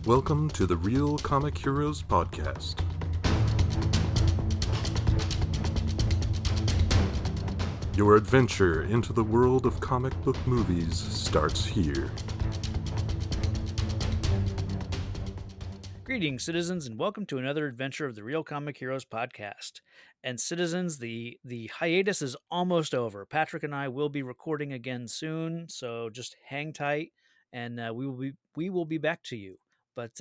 Welcome to the Real Comic Heroes Podcast. Your adventure into the world of comic book movies starts here. Greetings, citizens, and welcome to another adventure of the Real Comic Heroes podcast. And citizens, the hiatus is almost over. Patrick and I will be recording again soon, so just hang tight, and we will be back to you. But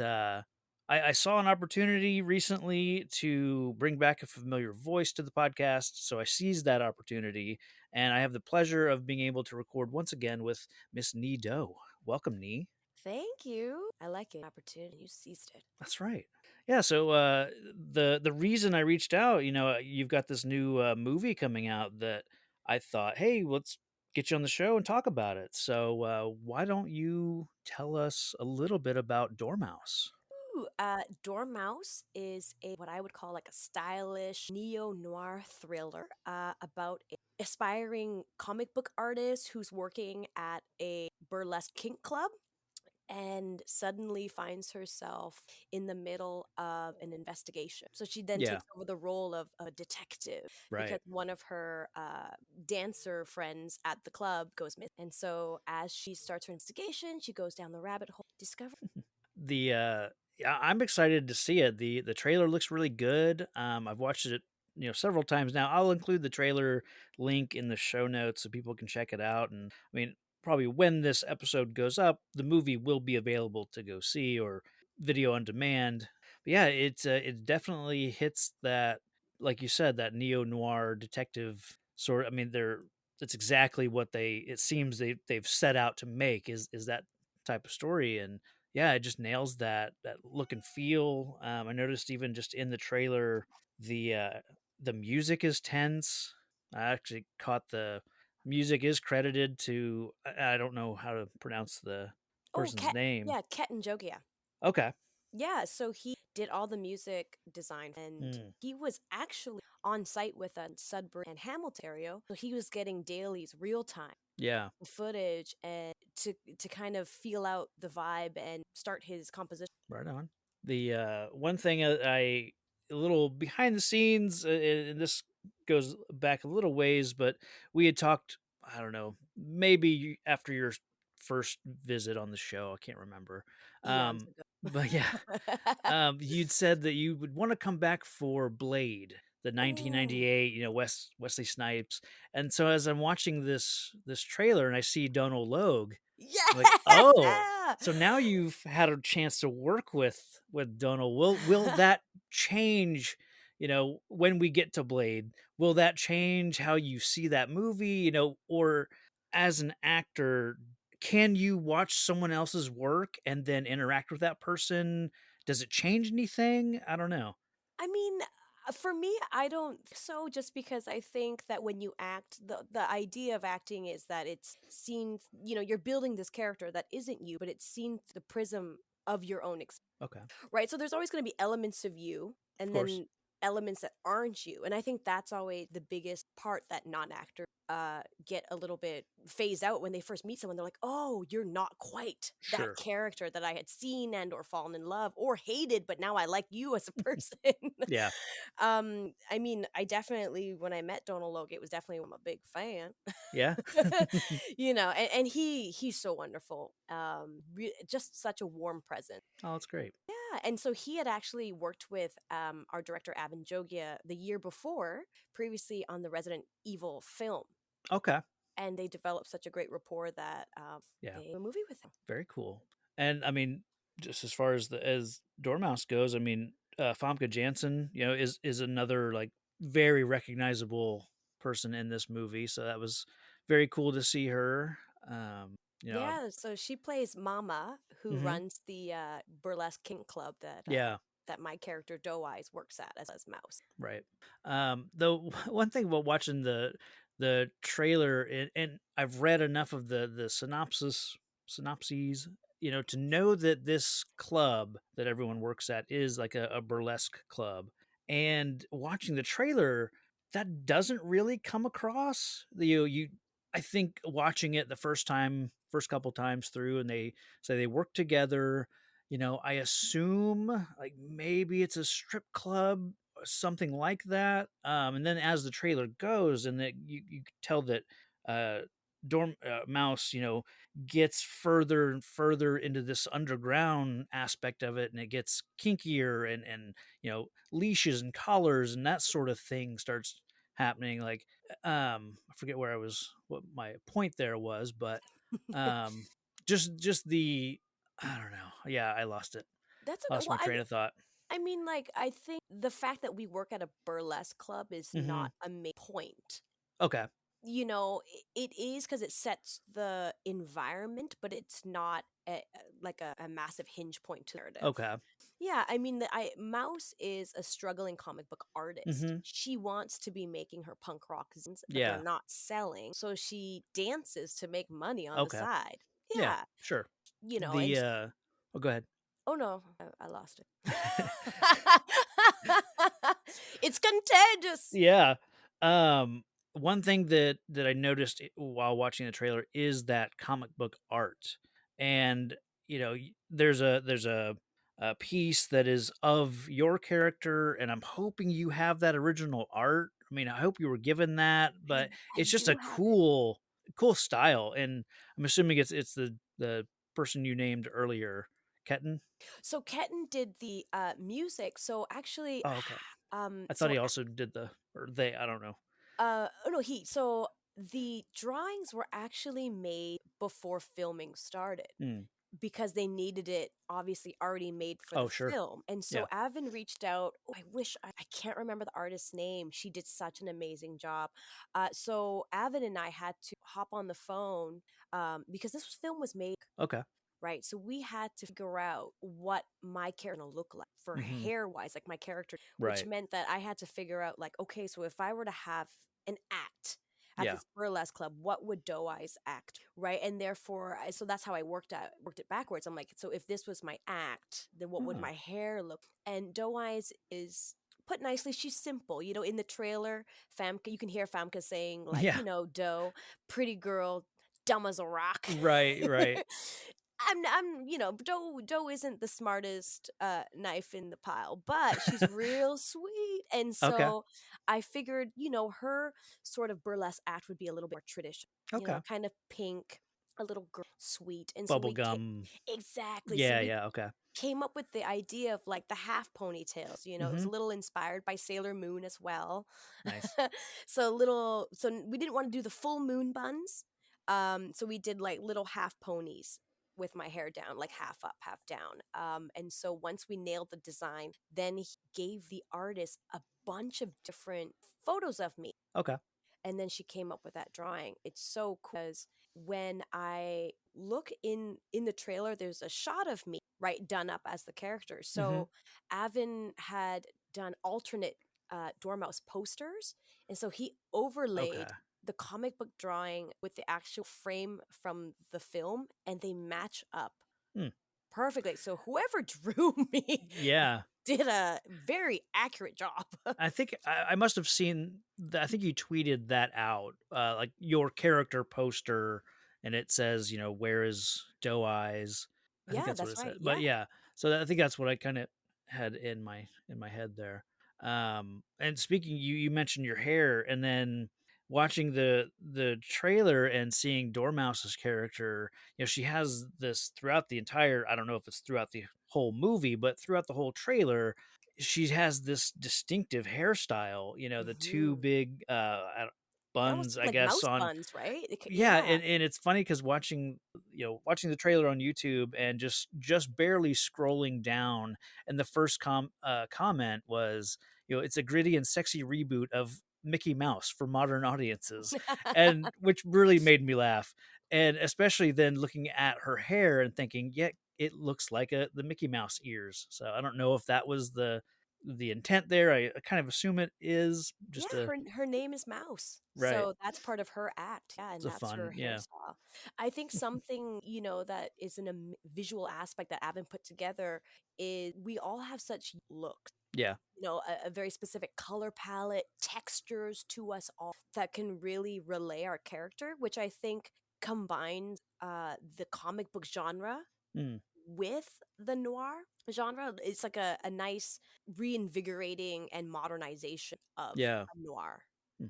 I saw an opportunity recently to bring back a familiar voice to the podcast, so I seized that opportunity, and I have the pleasure of being able to record once again with Miss Nhi Do. Welcome, Nhi. Thank you. I like an opportunity. You seized it. That's right. Yeah. So the reason I reached out, you've got this new movie coming out that I thought, hey, let's get you on the show and talk about it. So why don't you tell us a little bit about Dormouse? Dormouse is a what I would call like a stylish neo noir thriller about an aspiring comic book artist who's working at a burlesque kink club and suddenly finds herself in the middle of an investigation. So she then Yeah. takes over the role of a detective Right. because one of her dancer friends at the club goes missing. And so as she starts her investigation, she goes down the rabbit hole, discover. The yeah, I'm excited to see it. The trailer looks really good. I've watched it, several times now. I'll include the trailer link in the show notes so people can check it out. And I mean, probably when this episode goes up, the movie will be available to go see or video on demand. But yeah, it definitely hits that, like you said, that neo noir detective sort. I mean, it's exactly what it seems they've set out to make is that type of story. And yeah, it just nails that look and feel. I noticed even just in the trailer, the uh, the music is tense. I actually caught the music is credited to I don't know how to pronounce the Oh, person's name. Avan Jogia. Okay. Yeah, so he did all the music design and Mm, he was actually on site with a Sudbury and Hamilton area. So he was getting dailies real time yeah. footage and to kind of feel out the vibe and start his composition. Right on. The one thing a little behind the scenes, and this goes back a little ways, but we had talked. I don't know, maybe after your first visit on the show. I can't remember. Eons Um, but yeah, ago. you'd said that you would want to come back for Blade, the Ooh. 1998, Wesley Snipes. And so as I'm watching this trailer and I see Donald Logue, I'm like, oh, Yeah. so now you've had a chance to work with Donald. Will that change, when we get to Blade? Will that change how you see that movie, or as an actor, can you watch someone else's work and then interact with that person? Does it change anything? I don't know. I mean, for me, I don't think so just because I think that when you act, the idea of acting is that it's seen, you're building this character that isn't you, but it's seen through the prism of your own experience, Okay. right? So there's always going to be elements of you Of and course. then elements that aren't you. And I think that's always the biggest part that non-actors get a little bit phased out when they first meet someone. They're like, oh, you're not quite that Sure. character that I had seen and or fallen in love or hated, but now I like you as a person. Yeah. I mean, I definitely when I met Donald Logue, it was definitely I'm a big fan. Yeah. And he's so wonderful. Just such a warm presence. Oh, that's great. Yeah, and so he had actually worked with our director Avan Jogia the year before, previously on the Resident Evil film, Okay. and they developed such a great rapport that Yeah. they made a movie with him. Very cool. And I mean, just as far as the as Dormouse goes, I mean, Famke Janssen, is another like very recognizable person in this movie. So that was very cool to see her. You know, Yeah, so she plays Mama, who hmm runs the burlesque kink club yeah, that my character Doe Eyes works at as Mouse. right. Though one thing about watching the trailer, and I've read enough of the synopses, to know that this club that everyone works at is like a burlesque club. And watching the trailer, that doesn't really come across. I think watching it the first couple times through, and they say they work together. I assume like maybe it's a strip club or something like that. And then as the trailer goes, and that you can tell that uh, Dorm Mouse, gets further and further into this underground aspect of it, and it gets kinkier, and leashes and collars and that sort of thing starts happening. Like, I forget what my point there was, but um, just the I don't know. Yeah, I lost it. That's okay. Lost Well, my train of thought. I mean, like, I think the fact that we work at a burlesque club is Mhm. not a main point. Okay. It is because it sets the environment, but it's not like a massive hinge point to the narrative. Okay. Yeah, I mean, Mouse is a struggling comic book artist. Mhm. She wants to be making her punk rock zines, but they're Yeah. not selling, so she dances to make money on the Okay. side. Yeah, Yeah, sure. and The oh, go ahead. oh no, I lost it. It's contagious. Yeah. Um, One thing that I noticed while watching the trailer is that comic book art, and there's a piece that is of your character, and I'm hoping you have that original art. I mean, I hope you were given that, I but I it's just a do have it. cool style, and I'm assuming it's the person you named earlier, Ketten. So Ketten did the music. So actually, Oh, okay. I thought so he also did or they. I don't know. oh no, the drawings were actually made before filming started, Hmm. because they needed it obviously already made for the Oh, sure. film. And so Yeah. Avon reached out. Oh, I can't remember the artist's name. She did such an amazing job. So Avon and I had to hop on the phone, because film was made, Okay. right? So we had to figure out what my character would look like for Hmm. hair wise, like my character, which Right. meant that I had to figure out, like, okay, so if I were to have an act at Yeah. this burlesque club, what would Doe Eyes act, right? And therefore, so that's how I worked it backwards. I'm like, so if this was my act, then what would Hmm. my hair look? And Doe Eyes is put nicely. She's simple, in the trailer. Famke, you can hear Famke saying, like, Yeah. Doe, pretty girl, dumb as a rock. Right. Right. Doe isn't the smartest knife in the pile, but she's real sweet. And Okay. so I figured, her sort of burlesque act would be a little bit more traditional, Okay. kind of pink, a little girl, sweet. And so Bubblegum. exactly. So Yeah. we Yeah. Okay. came up with the idea of like the half ponytails. It was Hmm. a little inspired by Sailor Moon as well. Nice. So we didn't want to do the full moon buns. So we did like little half ponies with my hair down, like half up, half down. And so once we nailed the design, then he gave the artist a bunch of different photos of me, Okay. and then she came up with that drawing. It's so cool because when I look in the trailer, there's a shot of me, right, done up as the character. Hmm. So Avon had done alternate Dormouse posters, and so he overlaid Okay. the comic book drawing with the actual frame from the film, and they match up Hmm. perfectly. So whoever drew me Yeah. did a very accurate job. I think I must have seen. I think you tweeted that out, like your character poster, and it says, "Where is Doe Eyes?" I think Yeah, that's what that's it said. right. But Yeah. yeah, so I think that's what I kind of had in my head there. And speaking, you mentioned your hair, and then watching the trailer and seeing Dormouse's character, she has this throughout the entire. I don't know if it's throughout the whole movie, but throughout the whole trailer she has this distinctive hairstyle, the two Hmm. big Yeah, almost buns, I like guess, mouse on. buns, right? Yeah, Yeah. and it's funny because watching the trailer on YouTube and just barely scrolling down, and the first comment was, it's a gritty and sexy reboot of Mickey Mouse for modern audiences, and which really made me laugh, and especially then looking at her hair and thinking, yeah, it looks like the Mickey Mouse ears. So I don't know if that was the intent there. I kind of assume it is Yeah, just a her name is Mouse. right. So that's part of her act. Yeah, It's and a that's fun, her yeah, hairstyle. I think something, that is visual aspect that Avon put together is we all have such looks, yeah. a very specific color palette, textures to us all that can really relay our character, which I think combines the comic book genre Mm. with the noir genre. It's like a nice reinvigorating and modernization of Yeah. noir. Hmm.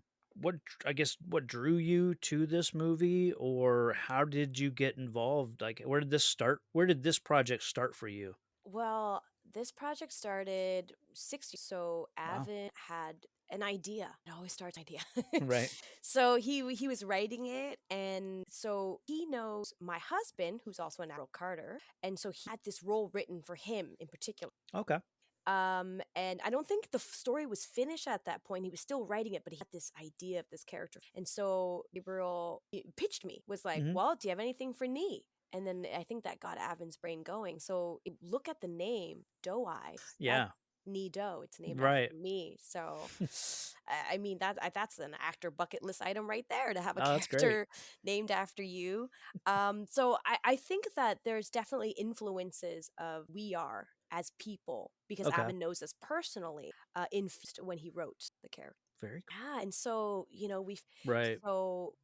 I guess what drew you to this movie, or how did you get involved? Like, where did this start? Where did this project start for you? Well, this project started 6 years. So Wow. Avan had an idea. It always starts idea. Right. So he was writing it, and so he knows my husband, who's also an Admiral Carter, and so he had this role written for him in particular. Okay. And I don't think the story was finished at that point. He was still writing it, but he had this idea of this character. And so Gabriel pitched me, was like, Hmm. well, do you have anything for Nhi? And then I think that got Avan's brain going. So look at the name, Doe-Eye. That's Yeah. Nhi Do. It's named Right. after me. So, I mean, that's an actor bucket list item right there to have a Oh, that's great. character named after you. So I think that there's definitely influences of we are as people because Okay. Avan knows us personally when he wrote the character. Very cool. Yeah, and so we've Right. so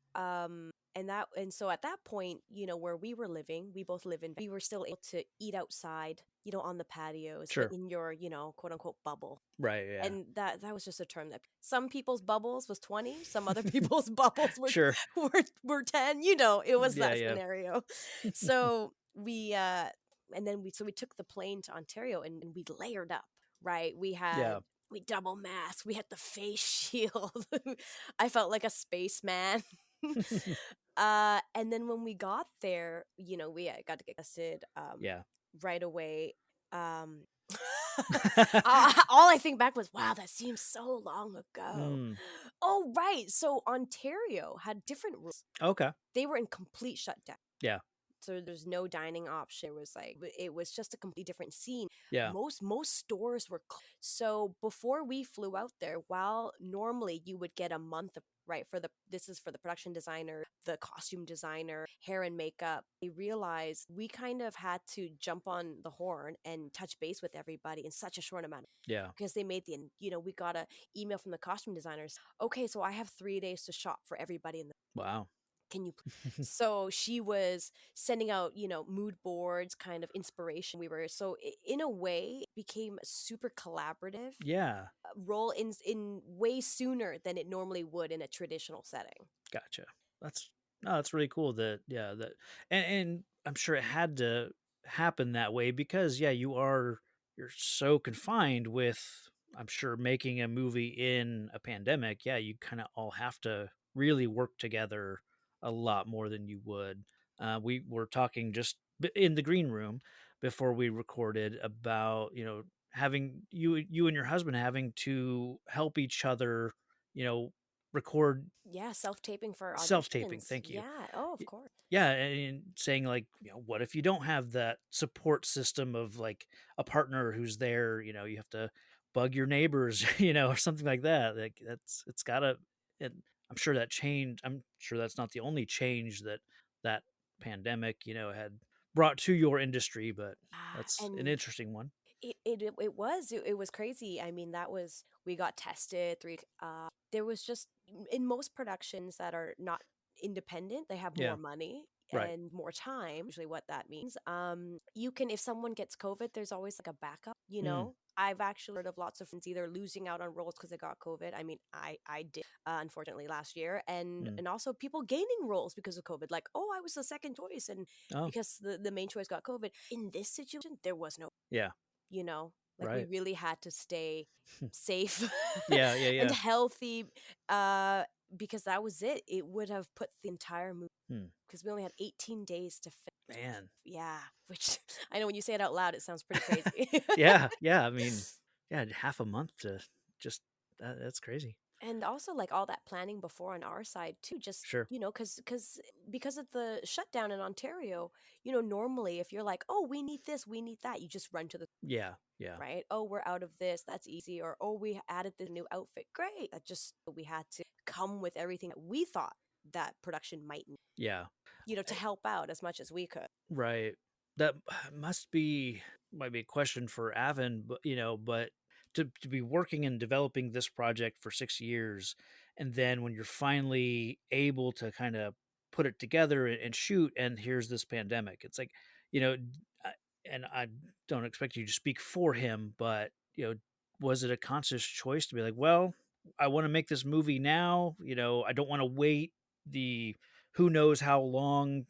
and so at that point, where we were living, we both live in. We were still able to eat outside, on the patios, Sure. in your quote unquote bubble. Right. Yeah. And that was just a term that some people's bubbles was 20, some other people's bubbles were Sure. were 10. It was Yeah. that Yeah. scenario. So and then we took the plane to Ontario, and we layered up, right? Yeah. We double masked, we had the face shield. I felt like a spaceman. And then when we got there, we got to get tested Yeah. right away. Um all I think back was, wow, that seems so long ago. Mm. Oh, right. So Ontario had different rules. Okay. They were in complete shutdown. Yeah. So there's no dining option. It was just a completely different scene. Yeah. Most stores were so before we flew out there, while normally you would get a month of, right, this is for the production designer, the costume designer, hair and makeup. They realized we kind of had to jump on the horn and touch base with everybody in such a short amount Yeah. because they made we got a email from the costume designers. Okay, so I have 3 days to shop for everybody in the Wow. can you so she was sending out mood boards, kind of inspiration. We were so in a way it became a super collaborative Yeah. role in way sooner than it normally would in a traditional setting. Gotcha. That's no, that's really cool that yeah, that and I'm sure it had to happen that way because yeah, you're so confined with I'm sure making a movie in a pandemic. Yeah, you kind of all have to really work together a lot more than you would. We were talking just in the green room before we recorded about, having you and your husband having to help each other, record Yeah, self-taping for self-taping, auditions. thank you. Yeah, oh, of Y course. Yeah, and saying, like, what if you don't have that support system of, like, a partner who's there, you have to bug your neighbors, or something like that, like, it's gotta and I'm sure that's not the only change that that pandemic, had brought to your industry, but that's an And interesting one. it was crazy. I mean, that was we got tested 3 there was just in most productions that are not independent, they have Yeah, more money right. and more time. Usually what that means. You can if someone gets COVID, there's always like a backup. Mm, I've actually heard of lots of friends either losing out on roles because they got COVID. I mean, I did unfortunately last year, and mm. also people gaining roles because of COVID. Like, oh, I was the second choice, and Oh, because the main choice got COVID. In this situation, there was no yeah, like we right. really had to stay safe Yeah, yeah, and yeah. healthy uh because that was it would have put the entire movie Hmm, because we only had 18 days to film. man. Yeah, which I know when you say it out loud it sounds pretty crazy. Yeah, yeah, I mean, yeah, half a month to just that's crazy. And also like all that planning before on our side too, just Sure. because of the shutdown in Ontario, normally if you're like, oh, we need this, we need that, you just run to the Yeah, yeah, right? Oh, we're out of this. That's easy. Or, oh, we added this new outfit. Great. That just, we had to come with everything that we thought that production might need, yeah. to I help out as much as we could. Right. That might be a question for Avon, but but to be working and developing this project for 6 years, and then when you're finally able to kinda put it together and shoot, and here's this pandemic, it's like, you know, and I don't expect you to speak for him, but was it a conscious choice to be like, well, I want to make this movie now, I don't want to wait the who knows how long,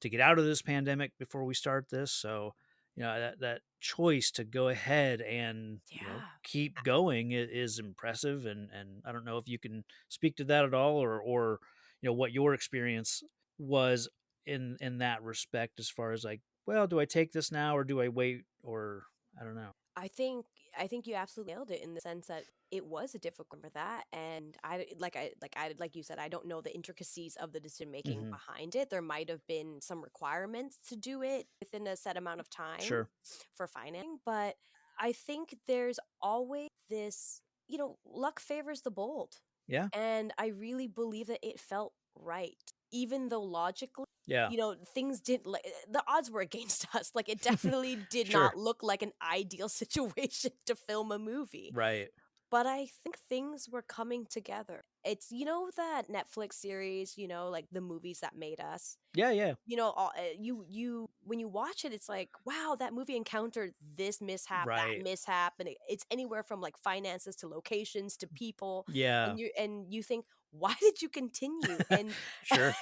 to get out of this pandemic before we start this. So, that choice to go ahead and, Yeah. keep going is impressive. And I don't know if you can speak to that at all, or, what your experience was in that respect, as far as like, well, do I take this now or do I wait, or I don't know. I think I think you absolutely nailed it in the sense that it was a difficult for that, and like you said, I don't know the intricacies of the decision making Hmm. behind it. There might have been some requirements to do it within a set amount of time Sure. for financing, but I think there's always this, luck favors the bold, Yeah. and I really believe that it felt right, even though logically, Yeah. things didn't like the odds were against us. Like it definitely did Sure. not look like an ideal situation to film a movie. Right. But I think things were coming together. It's that Netflix series, like the movies that made us. Yeah. Yeah. You when you watch it, it's like, wow, that movie encountered this mishap, that Right. mishap, and it's anywhere from like finances to locations to people, Yeah. and you think, why did you continue? And Sure.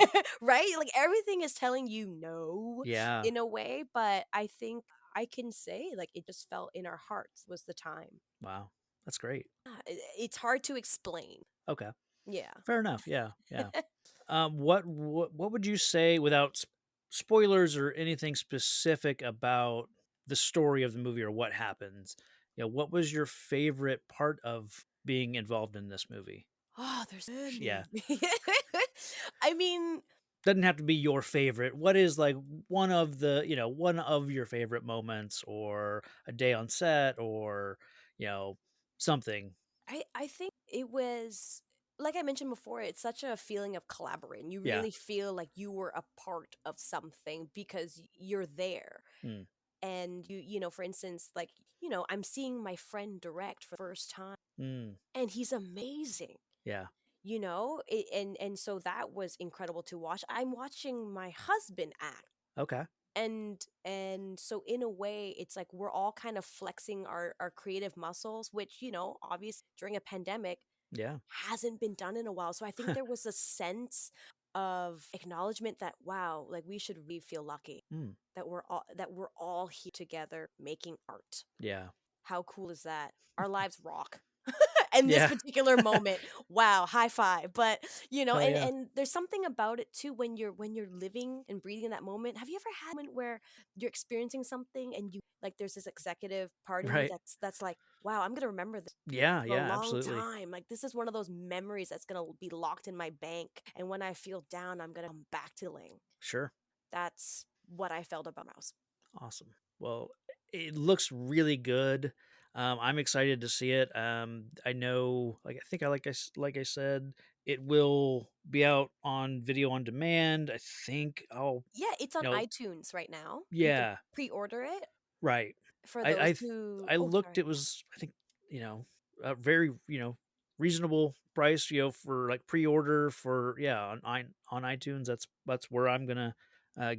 right, like everything is telling you no Yeah. in a way, but I think I can say like it just felt in our hearts was the time. Wow. That's great. It's hard to explain. Okay. Yeah. Fair enough. Yeah. Yeah. What would you say, without spoilers or anything specific about the story of the movie or what happens? What was your favorite part of being involved in this movie? Oh, there's Yeah. many. I mean, Doesn't have to be your favorite. What is like one of your favorite moments, or a day on set, or, you know, something. I think it was like I mentioned before, it's such a feeling of collaborating. You Yeah. really feel like you were a part of something because you're there. Mm, And for instance, like, I'm seeing my friend direct for the first time mm, and he's amazing. yeah. And so that was incredible to watch. I'm watching my husband act, Okay. and so in a way it's like we're all kind of flexing our creative muscles, which obviously during a pandemic Yeah. hasn't been done in a while. So I think there was a sense of acknowledgement that, wow, like we should really feel lucky Mm, that we're all here together making art. yeah. How cool is that? Our lives rock. In this Yeah. particular moment, wow, high five. But Hell and yeah. and there's something about it too when you're living and breathing in that moment. Have you ever had a moment where you're experiencing something and you like there's this executive part in you Right. that's like, wow, I'm gonna remember this Yeah. for a Yeah. long Absolutely. time. Like this is one of those memories that's gonna be locked in my bank. And when I feel down, I'm gonna come back to Ling. Sure. That's what I felt about Mouse. Awesome. Well, it looks really good. I'm excited to see it. I know, like, I think like I said, it will be out on video on demand. I think I'll, Yeah, it's on you know, iTunes right now. You can yeah, pre-order it right. for I those I th- who. I Oh, looked. sorry. It was, I think, a very, reasonable price. For like pre-order for, yeah, on iTunes. That's where I'm gonna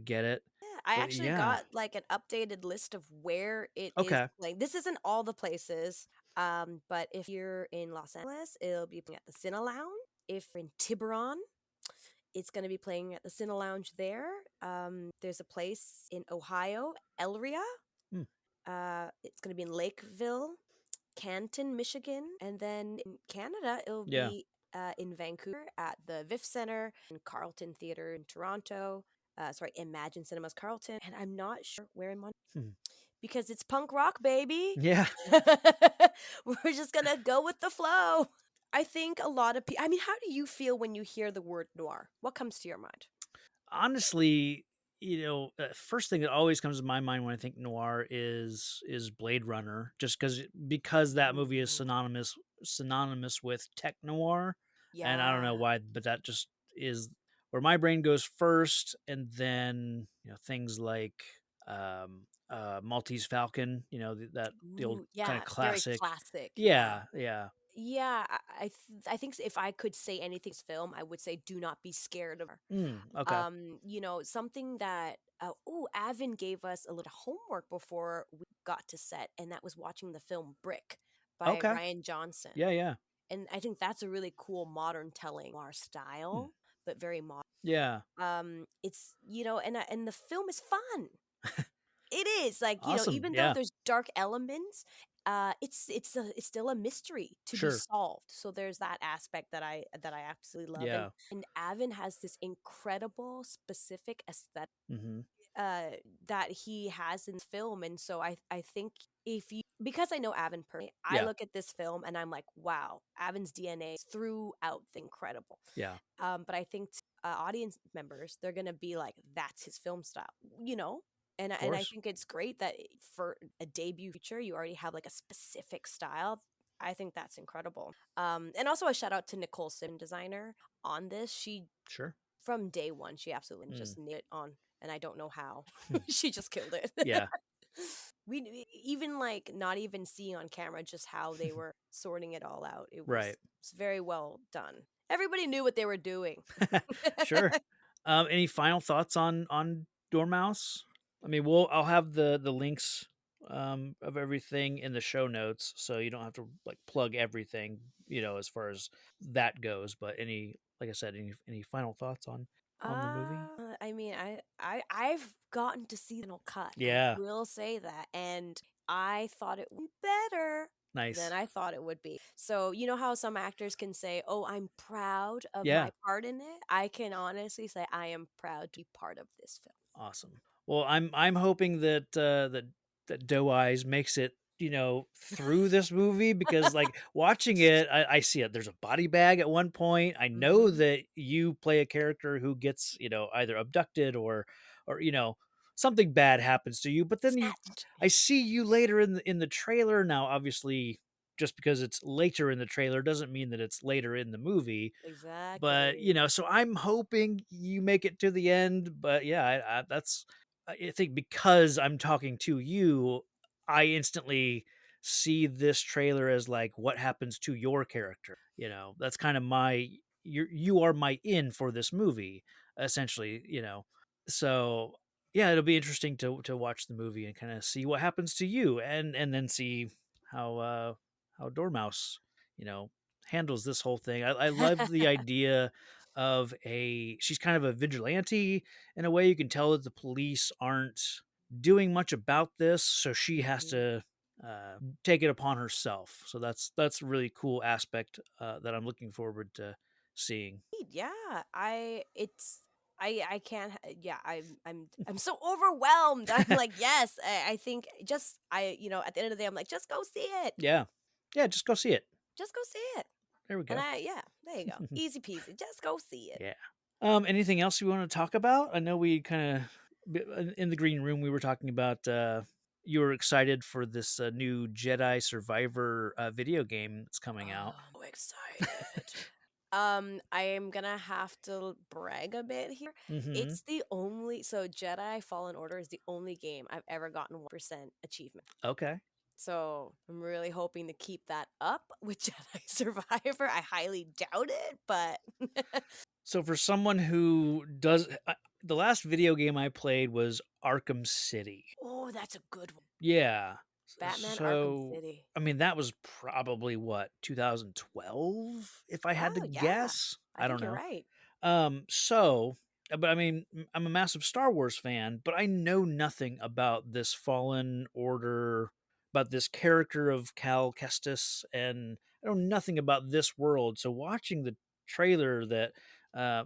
get it. Yeah, I But actually yeah. got like an updated list of where it is Okay. playing. This isn't all the places, but if you're in Los Angeles, it'll be playing at the Cine Lounge. If you're in Tiburon, it's going to be playing at the Cine Lounge there. There's a place in Ohio, Elria. Hmm. It's going to be in Lakeville, Canton, Michigan, and then in Canada, it'll Yeah. be in Vancouver at the VIF Center, in Carlton Theatre in Toronto. Sorry, Imagine Cinemas Carlton, and I'm not sure where in Montreal Hmm. because it's punk rock, baby. Yeah. We're just gonna go with the flow. I think a lot of people. I mean, how do you feel when you hear the word noir? What comes to your mind? Honestly, first thing that always comes to my mind when I think noir is Blade Runner, just because that movie is Ooh, synonymous with tech noir, and I don't yeah. know why, but that just is where my brain goes first, and then things like Maltese Falcon, that the old Ooh, kind of yeah. Very classic, classic. Yeah. yeah, yeah. Yeah, I think if I could say anything this film, I would say do not be scared of her. Okay. Something that Avin gave us a little homework before we got to set, and that was watching the film Brick by Okay. Ryan Johnson. Yeah, yeah. And I think that's a really cool modern telling our Hmm. style, but very modern. Yeah. It's and the film is fun. It is like, Awesome. even though Yeah. there's dark elements, it's still a mystery to be Sure. solved. So there's that aspect that I absolutely love, Yeah. and Avin has this incredible specific aesthetic Mm-hmm. uh that he has in film, and so I think if you because I know Avin personally, I Yeah. look at this film and I'm like, wow, Avin's DNA is throughout the incredible. Yeah. But I think audience members, they're gonna be like, that's his film style, you know. Of And I course. think it's great that for a debut feature, you already have like a specific style. I think that's incredible. And also a shout out to Nicole Sim, designer on this. She Sure. from day one, she absolutely Mm. just nailed it on, and I don't know how. She just killed it. Yeah. We even like not even seeing on camera just how they were sorting it all out. Right. It's very well done. Everybody knew what they were doing. Sure. Any final thoughts on Dormouse? I mean, I'll have the links of everything in the show notes, so you don't have to like plug everything, as far as that goes. But like I said, any final thoughts on the movie? I mean, I've gotten to see the final cut. I Yeah. will say that, and I thought it would be better than Nice. I thought it would be. So you know how some actors can say, "Oh, I'm proud of Yeah. my part in it." I can honestly say I am proud to be part of this film. Awesome. Well, I'm hoping that Doe Eyes makes it, through this movie, because like watching it, I see it. There's a body bag at one point. I know Mm-hmm. that you play a character who gets, either abducted or something bad happens to you. But then Snatched. I see you later in the trailer. Now, obviously, just because it's later in the trailer doesn't mean that it's later in the movie. But, Exactly. so I'm hoping you make it to the end. But yeah, I think because I'm talking to you, I instantly see this trailer as like what happens to your character. That's kind of you are my in for this movie, essentially. So yeah, it'll be interesting to watch the movie and kind of see what happens to you, and then see how Dormouse, you know, handles this whole thing. I love the idea of she's kind of a vigilante in a way. You can tell that the police aren't doing much about this, so she has Mhm. to take it upon herself. So that's a really cool aspect that I'm looking forward to seeing. Yeah, I can't yeah, I'm so overwhelmed. I'm like, yes, I think just at the end of the day I'm like, just go see it. Yeah, yeah, just go see it. Just go see it. There we And go. yeah, there you go. Easy peasy. Just go see it. Yeah. Anything else you want to talk about? I know we kind of in the green room we were talking about you were excited for this new Jedi Survivor video game that's coming Oh, out. I'm excited. I am gonna have to brag a bit here. Mm-hmm. It's the only Jedi Fallen Order is the only game I've ever gotten 1% achievement. Okay. So I'm really hoping to keep that up with Jedi Survivor. I highly doubt it, but So for someone who does the last video game I played was Arkham City. oh, that's a good one. Yeah. Batman Arkham So City. I mean that was probably what 2012 if I had to Oh yeah, guess. I I don't think you're know. right. But I mean, I'm a massive Star Wars fan, but I know nothing about this Fallen Order, about this character of Cal Kestis, and I know nothing about this world. So watching the trailer that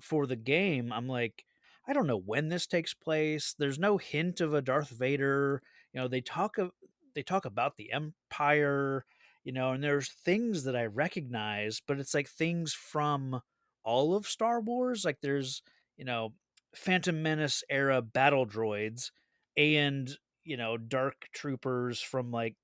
for the game, I'm like, I don't know when this takes place. There's no hint of a Darth Vader. They talk about the Empire, and there's things that I recognize, but it's like things from all of Star Wars. Like there's, you know, Phantom Menace era battle droids and, dark troopers from like,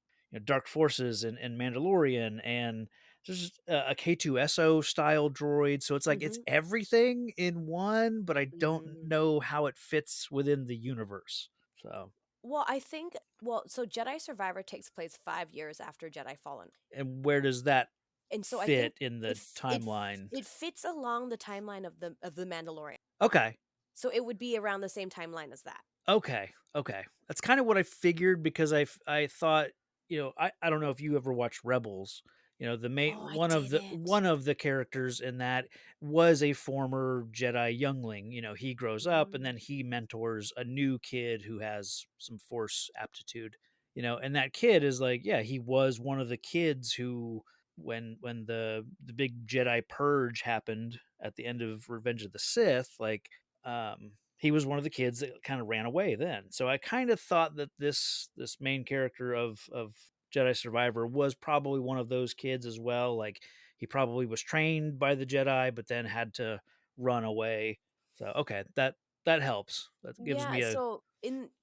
Dark Forces and Mandalorian, and there's a K2SO style droid. So it's like it's Mm-hmm. everything in one, but I don't Mm. know how it fits within the universe. So, Well, I think so Jedi Survivor takes place 5 years after Jedi Fallen. and where does that and so I think fit in the timeline. it fits along the timeline of the Mandalorian. Okay. So it would be around the same timeline as that. Okay. Okay. That's kind of what I figured because I thought, I don't know if you ever watched Rebels. The main Oh, I didn't. one of the characters in that was a former Jedi youngling. He grows up and Mm. then he mentors a new kid who has some force aptitude. And that kid is like, yeah, he was one of the kids who when the big Jedi purge happened at the end of Revenge of the Sith, like he was one of the kids that kind of ran away then. So I kind of thought that this main character of Jedi Survivor was probably one of those kids as well. Like he probably was trained by the Jedi, but then had to run away. So okay, that helps. That gives Yeah, me a so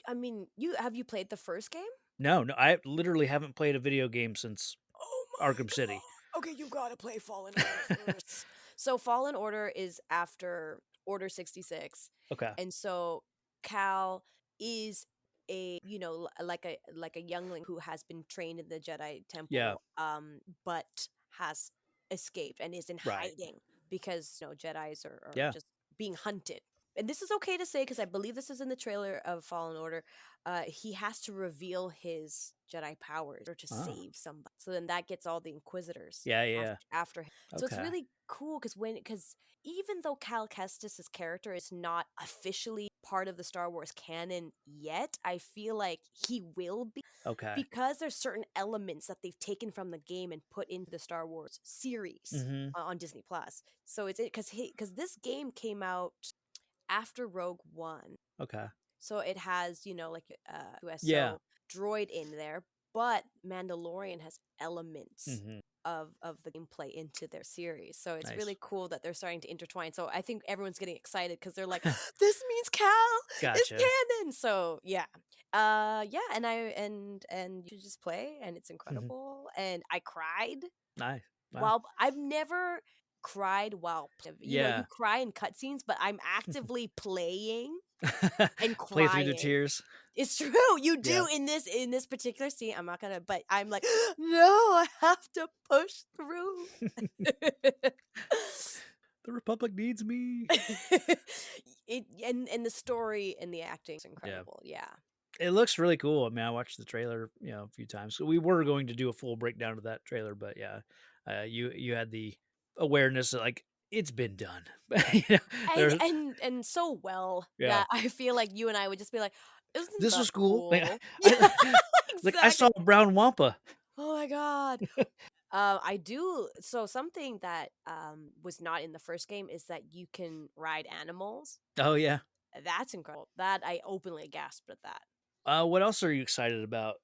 I mean, you played the first game? no. I literally haven't played a video game since Oh my Arkham City. god. Okay, you gotta play Fallen Order first. So Fallen Order is after Order 66. Okay. And so Cal is like a youngling who has been trained in the Jedi Yeah. temple, but has escaped and is in Right. hiding because Jedis are Yeah. just being hunted. And this is okay to say because I believe this is in the trailer of Fallen Order. He has to reveal his Jedi powers or to Oh. save somebody. So then that gets all the Inquisitors Yeah. Yeah. after him. So it's Okay. really cool because even though Cal Kestis' character is not officially part of the Star Wars canon yet, I feel like he will be Okay. because there's certain elements that they've taken from the game and put into the Star Wars series Mm-hmm. on Disney Plus. So it's because this game came out after Rogue One. Okay. So it has, like Yeah. USO droid in there, but Mandalorian has elements Mm-hmm. of the gameplay into their series. So it's Nice. really cool that they're starting to intertwine. So I think everyone's getting excited because they're like, this means Cal is Gotcha. canon. So yeah. Yeah, and you just play and it's Mm-hmm. incredible. And I cried Nice. Wow. while I've never cried while you Yeah. cry in cutscenes, but I'm actively playing and Play through the crying. tears. It's true. You Yeah. do in this particular scene. I'm not gonna, but I'm like, no, I have to push through. The Republic needs me. And the story and the acting is Yeah. incredible. Yeah. It looks really cool. I mean, I watched the trailer, a few times. So we were going to do a full breakdown of that trailer, but yeah, you had the awareness that like it's been done. There's And so well yeah. that I feel like you and I would just be like, isn't This that was cool. Like, cool? Yeah, like I saw exactly. a brown wampa. Oh my god. I do. So something that was not in the first game is that you can ride animals. Oh yeah. That's incredible. That I openly gasped at that. What else are you excited about?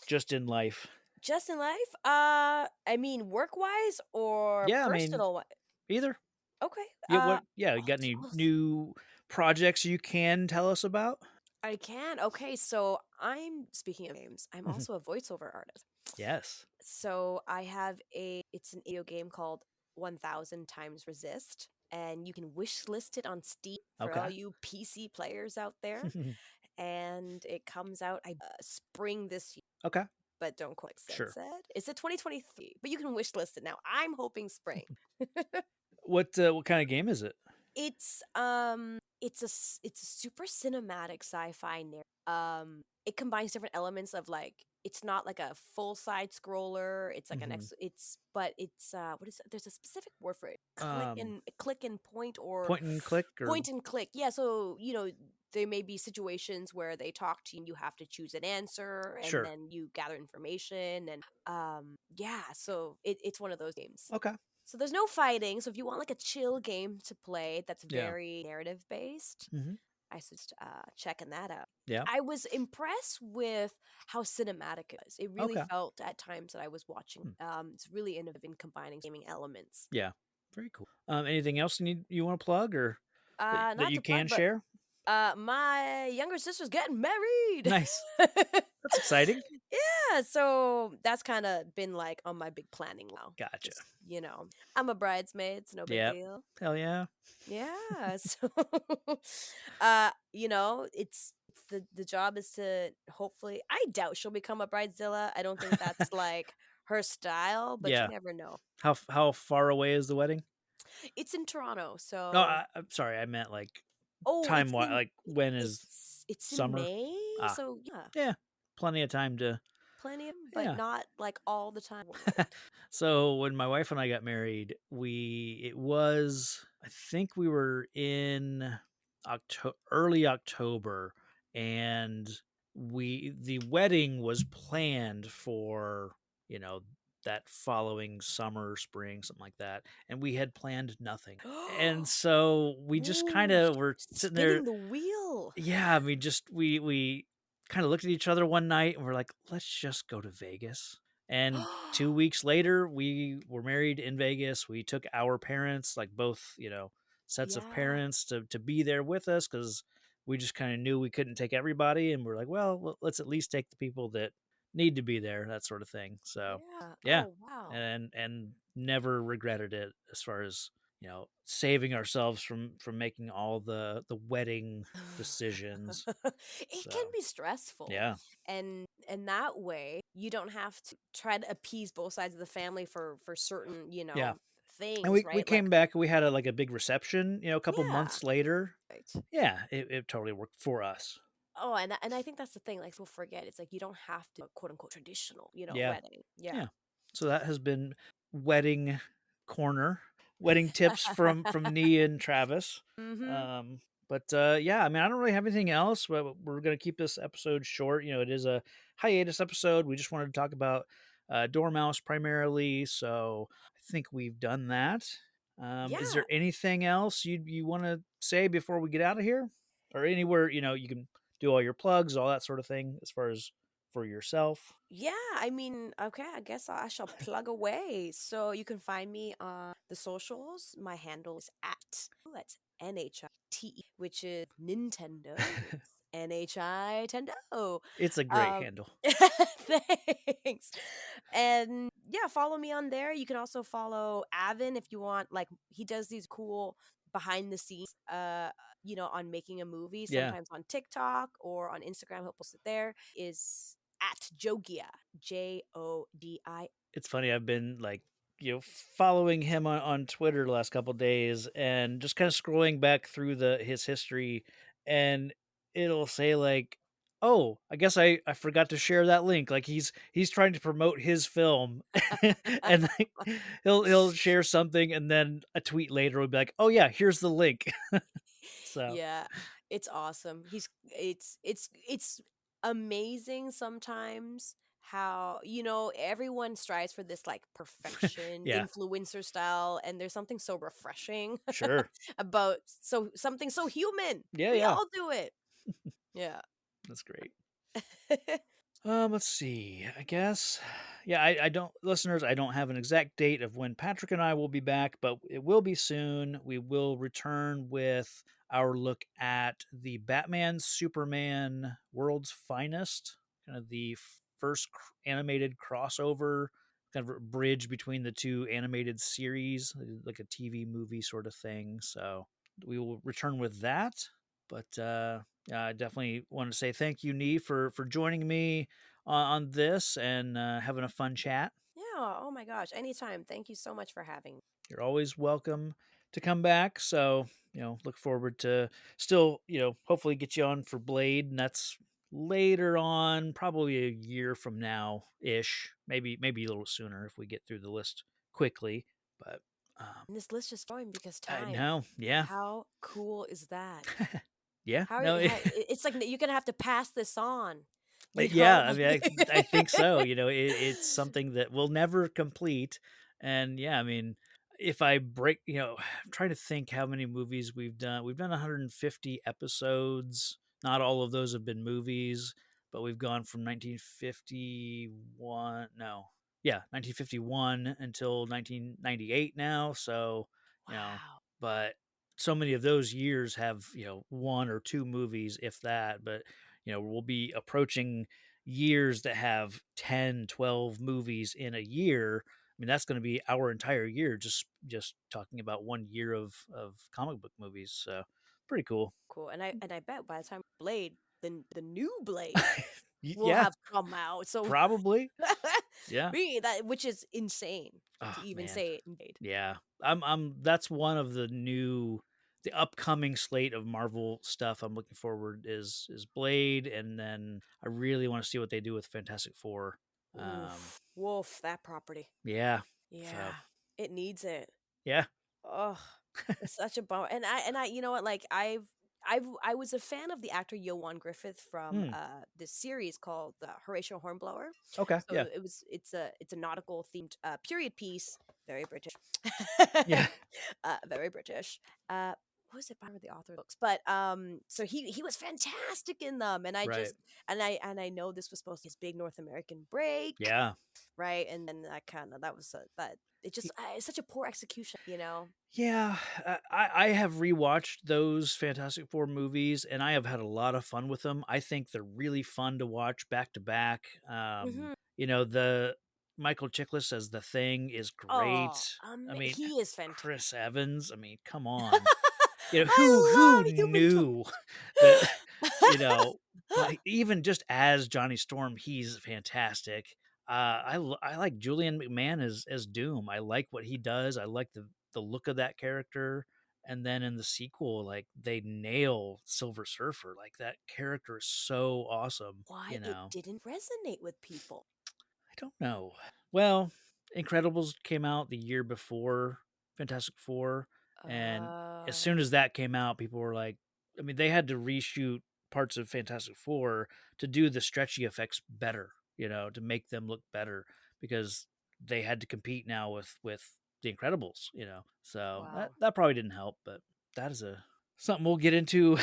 Just in life? Just in life, I mean, work wise or Yeah, I mean personal. either. Okay. Yeah, what? Yeah, you got any Oh, new projects you can tell us about? I can. Okay, so I'm speaking of games. I'm Mhm. also a voiceover artist. Yes. So I have it's an video game called 1000 Times Resist, and you can wish list it on Steam for all Okay. you PC players out there. And it comes out spring this year, Okay. but don't quite Sure. said. It's a 2023, but you can wish list it now. I'm hoping spring. What kind of game is it? It's a super cinematic sci-fi narrative. It combines different elements of like it's not like a full side scroller. It's like Mhm. but it's what is it? There's a specific word for it. Um, Click and point or point and click or point and click. Yeah, so there may be situations where they talk to you and you have to choose an answer and sure. then you gather information and yeah, so it's one of those games. Okay. So there's no fighting. So if you want like a chill game to play that's Yeah. very narrative based, Mm-hmm. I suggest checking that out. Yeah. I was impressed with how cinematic it was. It really Okay. felt at times that I was watching. It's really innovative in combining gaming elements. Yeah. Very cool. Anything else you want to plug or that Not you to plug, can but share? my younger sister's getting married. Nice. That's exciting. Yeah, so that's kind of been like on my big planning now. Gotcha. Just, I'm a bridesmaid, it's no big Yep. deal. Hell yeah. Yeah, so it's the job is to hopefully I doubt she'll become a bridezilla. I don't think that's like her style, but you Yeah. never know. How far away is the wedding? It's in Toronto, No, so I'm sorry. I meant like oh, time. Like when is it's in summer? May, Ah, so yeah, yeah, plenty of time to. plenty of, but Yeah. not like all the time world. So when my wife and I got married, it was, I think we were in early October, and the wedding was planned for, you know, that following summer, spring, something like that, and we had planned nothing. And so we just kind Ooh, of were sitting there. spinning the wheel. Yeah, I mean, just we kind of looked at each other one night and we're like, let's just go to Vegas. And 2 weeks later, we were married in Vegas. We took our parents, like both, sets of Yeah. parents, to be there with us because we just kind of knew we couldn't take everybody, and we're like, well, let's at least take the people that need to be there, that sort of thing. So, Yeah. yeah, Oh, wow. and never regretted it as far as saving ourselves from making all the wedding decisions. It can So be stressful. yeah, And that way you don't have to try to appease both sides of the family for certain, yeah. And things, we right? Like, came back. We had a big reception. A couple yeah. months later. Right. Yeah, it totally worked for us. Oh, and I think that's the thing. Like, we'll forget. It's like you don't have to quote unquote traditional, Yeah, wedding. Yeah. yeah. So that has been wedding corner, wedding tips from Nia and Travis. Mm-hmm. Um, but yeah, I mean, I don't really have anything else. But we're gonna keep this episode short. It is a hiatus episode. We just wanted to talk about Dormouse primarily. So I think we've done that. Is Yeah. there anything else you want to say before we get out of here, or anywhere you can do all your plugs, all that sort of thing, as far as for yourself? Yeah, I mean, okay, I guess I shall plug away. So you can find me on the socials. My handle is that's NHITE, which is Nintendo. It's NHI Tendo. It's a great Um, handle. thanks. And yeah, follow me on there. You can also follow Avan if you want. Like, he does these cool behind the scenes on making a movie, Yeah. sometimes on TikTok or on Instagram. He'll post it there. Is at Jogia, Jodi. It's funny. I've been following him on Twitter the last couple days and just kind of scrolling back through his history, and it'll say like, "Oh, I guess I forgot to share that link." Like he's trying to promote his film, and like, he'll share something, and then a tweet later will be like, "Oh yeah, here's the link." So Yeah, it's awesome. It's amazing sometimes how everyone strives for this like perfection yeah, influencer style, and there's something so refreshing sure, about something so human. yeah, We yeah, all do it. Yeah. that's great. Let's see. I guess, yeah. I don't, listeners. I don't have an exact date of when Patrick and I will be back, but it will be soon. We will return with our look at the Batman Superman World's Finest, kind of the first animated crossover, kind of a bridge between the two animated series, like a TV movie sort of thing. So we will return with that. But I definitely want to say thank you, Nee, for joining me on this and having a fun chat. Yeah, oh my gosh, anytime. Thank you so much for having me. You're always welcome to come back. So, look forward to still, hopefully get you on for Blade. And that's later on, probably a year from now ish. Maybe a little sooner if we get through the list quickly. But um, And this list just going because I time. know. Yeah. How cool is that? Yeah. How, No. it's like you're gonna have to pass this on, Yeah, I like mean, I think so. It's something that we'll never complete. And yeah, I mean, if I break, I'm trying to think how many movies we've done. We've done 150 episodes. Not all of those have been movies, but we've gone from 1951. No, yeah, 1951 until 1998 now. So, you know, wow. but so many of those years have, one or two movies, if that. But we'll be approaching years that have 10, 12 movies in a year. I mean, that's going to be our entire year just talking about 1 year of comic book movies. So pretty cool. Cool. And I bet by the time Blade, the new Blade will Yeah, have come out. So probably. Yeah. Really, that which is insane Oh to even man. say it made. Yeah. That's one of the upcoming slate of Marvel stuff I'm looking forward is Blade, and then I really want to see what they do with Fantastic Four. Wolf, that property. Yeah. Yeah, So it needs it. yeah. Oh, it's such a bummer. And you know what? Like I was a fan of the actor Yohan Griffith from Hmm. this series called Horatio Hornblower. Okay. So Yeah. it's a nautical themed period piece, very British, Yeah. very British. What was it by the author books? But so he was fantastic in them, and I Right. just and I know this was supposed to be his big North American break, Yeah. right? And then that was that it just it's such a poor execution, you know. Yeah, I have rewatched those Fantastic Four movies, and I have had a lot of fun with them. I think they're really fun to watch back to back. Hmm. The Michael Chiklis as the Thing is Oh, great. I mean, he is fantastic. Chris Evans. I mean, come on. Who I love Human knew that? You know, but even just as Johnny Storm, he's fantastic. I like Julian McMahon as Doom. I like what he does. I like the look of that character. And then in the sequel, like they nail Silver Surfer. Like that character is so awesome. Why You it know, didn't resonate with people. I don't know. Well, Incredibles came out the year before Fantastic Four, and as Uh, soon as that came out, people were like, I mean, they had to reshoot parts of Fantastic Four to do the stretchy effects better, to make them look better because they had to compete now with the Incredibles. So that wow. that probably didn't help, but that is a something we'll get into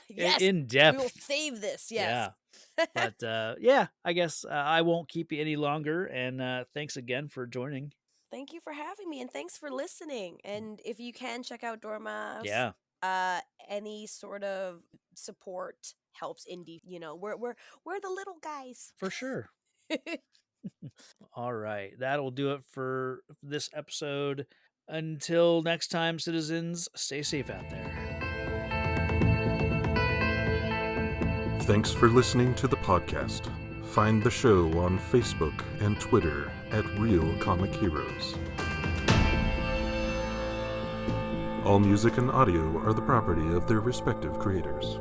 Yes, in we will depth. save this. Yes. Yeah. But yeah, I guess I won't keep you any longer. And thanks again for joining. Thank you for having me, and thanks for listening. And if you can check out Dormouse, Yeah, uh, any sort of support helps indie. You know, we're the little guys. for sure. All right. That'll do it for this episode. Until next time, citizens, stay safe out there. Thanks for listening to the podcast. Find the show on Facebook and Twitter at Real Comic Heroes. All music and audio are the property of their respective creators.